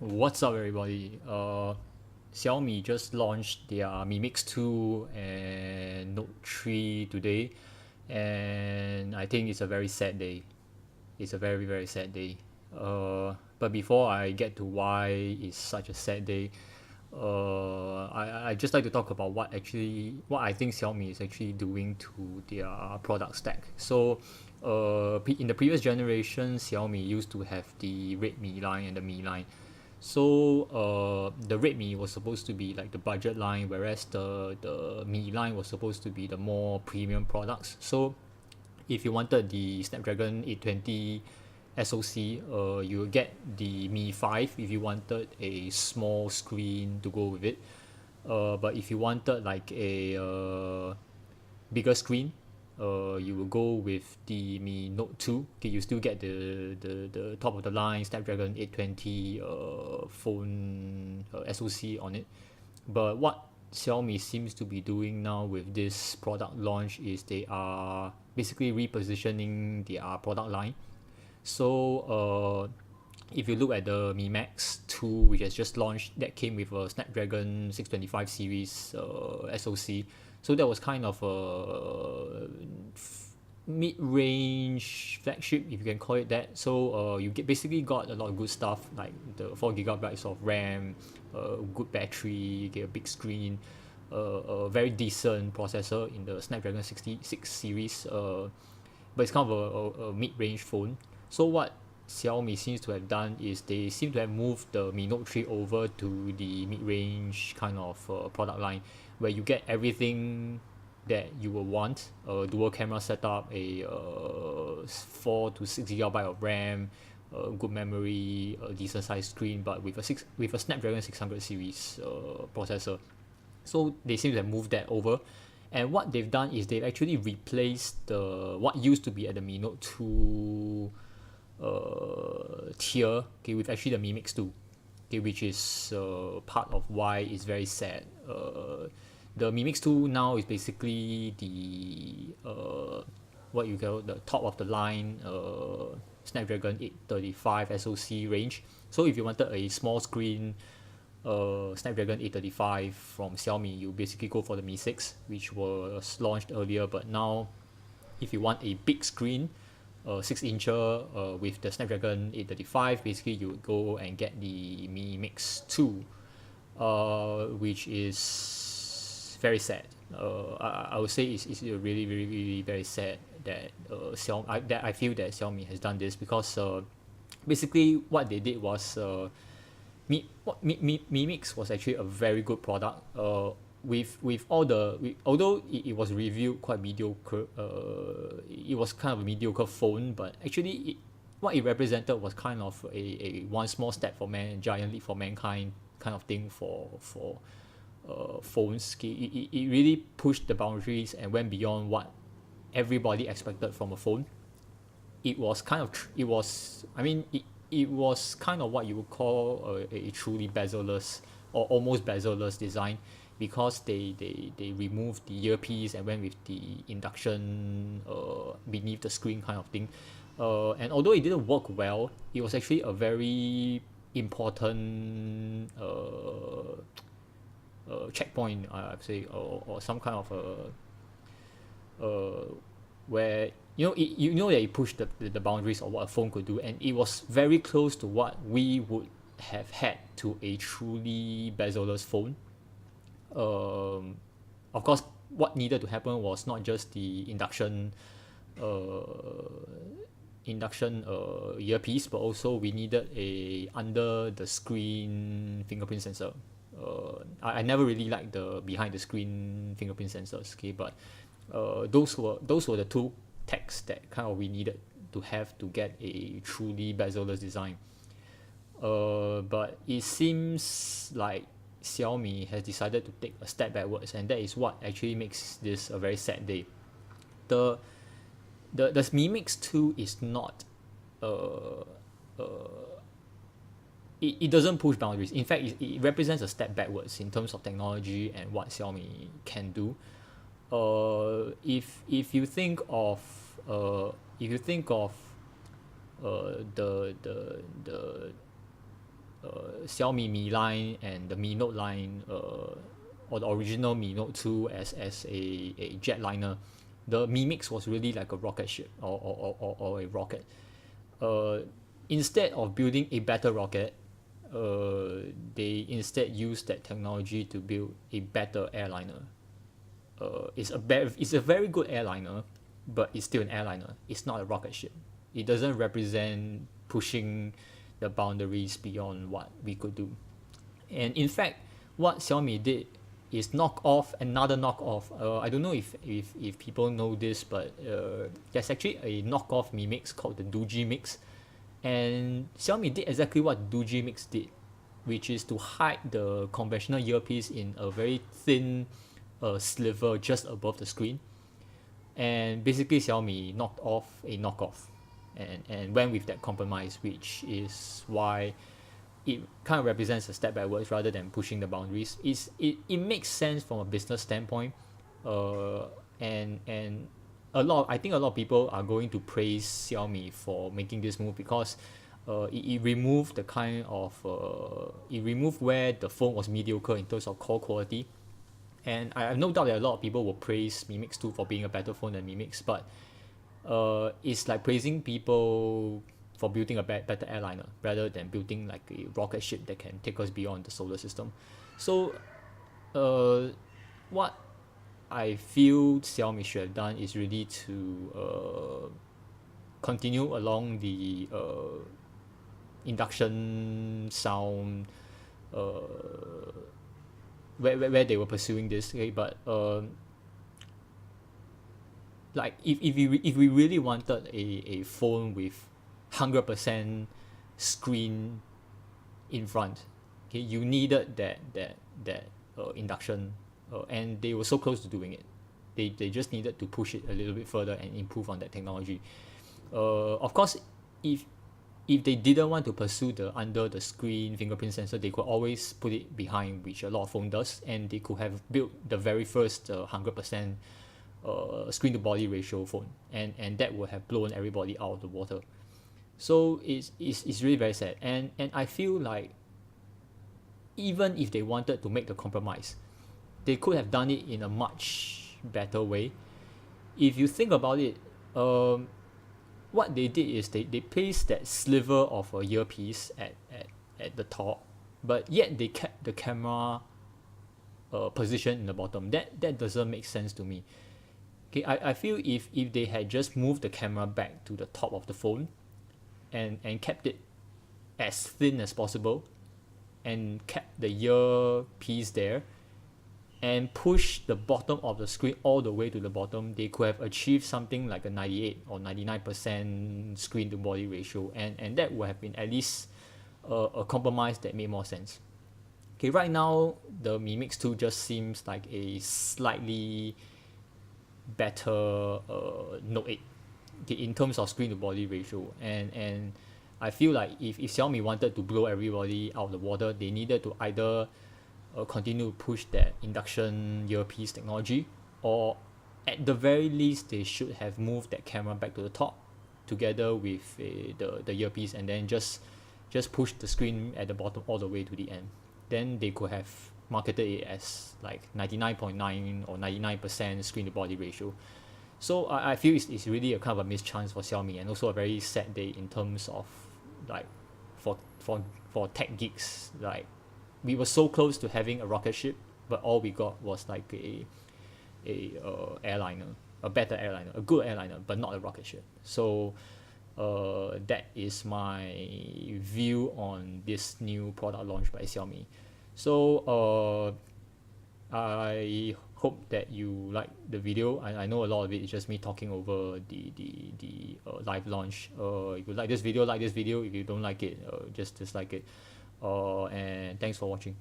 What's up, everybody? Xiaomi just launched their Mi Mix 2 and Note 3 today, and I think it's a very sad day. It's a very, very sad day. But before I get to why it's such a sad day, I just like to talk about what I think Xiaomi is actually doing to their product stack. So, in the previous generation, Xiaomi used to have the Redmi line and the Mi line. So the Redmi was supposed to be like the budget line, whereas the Mi line was supposed to be the more premium products. So if you wanted the Snapdragon 820 SoC, you will get the Mi 5 if you wanted a small screen to go with it. But if you wanted like a bigger screen, you will go with the Mi Note 2. Okay, you still get the top of the line Snapdragon 820 phone SoC on it. But what Xiaomi seems to be doing now with this product launch is they are basically repositioning their product line. So if you look at the Mi Max 2, which has just launched, that came with a Snapdragon 625 series SoC. So that was kind of a mid-range flagship, if you can call it that. So basically got a lot of good stuff like the 4 gigabytes of RAM, good battery, you get a big screen, a very decent processor in the Snapdragon 66 series. But it's kind of a mid-range phone. So what Xiaomi seems to have done is they seem to have moved the Mi Note 3 over to the mid-range kind of product line, where you get everything that you will want: a dual camera setup, a 4 to 6 gigabyte of RAM, good memory, a decent size screen, but with a Snapdragon 600 series processor. So they seem to have moved that over, and what they've done is they've actually replaced the what used to be at the Mi Note 2 tier, okay, with actually the Mi Mix 2, okay, which is part of why it's very sad. The Mi Mix 2 now is basically the what you call the top of the line Snapdragon 835 SoC range. So if you wanted a small screen Snapdragon 835 from Xiaomi, you basically go for the Mi 6, which was launched earlier. But now if you want a big screen, 6-incher with the Snapdragon 835, basically you would go and get the Mi Mix 2, which is very sad. I would say it's really, really, really very sad that that I feel that Xiaomi has done this, because basically what they did was Mi Mix was actually a very good product. With all although it was reviewed quite mediocre, it was kind of a mediocre phone, but actually what it represented was kind of a one small step for man, giant leap for mankind kind of thing for phones. It really pushed the boundaries and went beyond what everybody expected from a phone. It was kind of it was I mean it was kind of what you would call a truly bezel-less or almost bezel-less design, because they removed the earpiece and went with the induction beneath the screen kind of thing. And although it didn't work well, it was actually a very important checkpoint, I'd say, or some kind of where you know that it pushed the boundaries of what a phone could do, and it was very close to what we would have had to a truly bezel-less phone. Of course, what needed to happen was not just the earpiece, but also we needed a under the screen fingerprint sensor. I never really liked the behind the screen fingerprint sensors, okay, but those were the two techs that kind of we needed to have to get a truly bezel-less design. But it seems like Xiaomi has decided to take a step backwards, and that is what actually makes this a very sad day. The Mi Mix 2 is not it doesn't push boundaries. In fact, it represents a step backwards in terms of technology and what Xiaomi can do. If you think of the Xiaomi Mi line and the Mi Note line, or the original Mi Note 2 as a jetliner, the Mi Mix was really like a rocket ship, or a rocket. Uh, Instead of building a better rocket, they instead use that technology to build a better airliner. It's a very good airliner, but it's still an airliner. It's not a rocket ship. It doesn't represent pushing the boundaries beyond what we could do. And in fact, what Xiaomi did is knock off another knockoff. I don't know if people know this, but there's actually a knockoff Mi Mix called the Doogee Mix, and Xiaomi did exactly what Doogee Mix did, which is to hide the conventional earpiece in a very thin sliver just above the screen. And basically Xiaomi knocked off a knockoff, and went with that compromise, which is why it kind of represents a step backwards rather than pushing the boundaries. It makes sense from a business standpoint, and I think a lot of people are going to praise Xiaomi for making this move, because it removed the kind of it removed where the phone was mediocre in terms of call quality. And I have no doubt that a lot of people will praise Mi Mix 2 for being a better phone than Mi Mix, but it's like praising people for building a better airliner rather than building like a rocket ship that can take us beyond the solar system. So what I feel Xiaomi should have done is really to continue along the induction sound, where they were pursuing this, okay? But like if we really wanted a phone with 100% screen in front, okay, you needed that induction, and they were so close to doing it. They just needed to push it a little bit further and improve on that technology. Of course, if they didn't want to pursue the under the screen fingerprint sensor, they could always put it behind, which a lot of phone does, and they could have built the very first 100% screen to body ratio phone, and that would have blown everybody out of the water. So it's really very sad, and I feel like even if they wanted to make the compromise, they could have done it in a much better way. If you think about it, what they did is they placed that sliver of a earpiece at the top, but yet they kept the camera position in the bottom. That doesn't make sense to me. Okay, I feel if they had just moved the camera back to the top of the phone, and kept it as thin as possible, and kept the earpiece there, and push the bottom of the screen all the way to the bottom, they could have achieved something like a 98 or 99% screen to body ratio, and that would have been at least a compromise that made more sense. Okay, right now the Mi Mix 2 just seems like a slightly better Note 8, okay, in terms of screen to body ratio, and I feel like if Xiaomi wanted to blow everybody out of the water, they needed to either continue to push that induction earpiece technology, or at the very least they should have moved that camera back to the top together with the earpiece, and then just push the screen at the bottom all the way to the end. Then they could have marketed it as like 99.9 or 99% screen to body ratio. So I feel it's really a kind of a missed chance for Xiaomi, and also a very sad day in terms of like for tech geeks. Like, we were so close to having a rocket ship, but all we got was like a airliner, a better airliner, a good airliner, but not a rocket ship. So that is my view on this new product launch by Xiaomi. So I hope that you like the video. I know a lot of it is just me talking over the live launch. If you like this video, like this video. If you don't like it, just dislike it. And thanks for watching.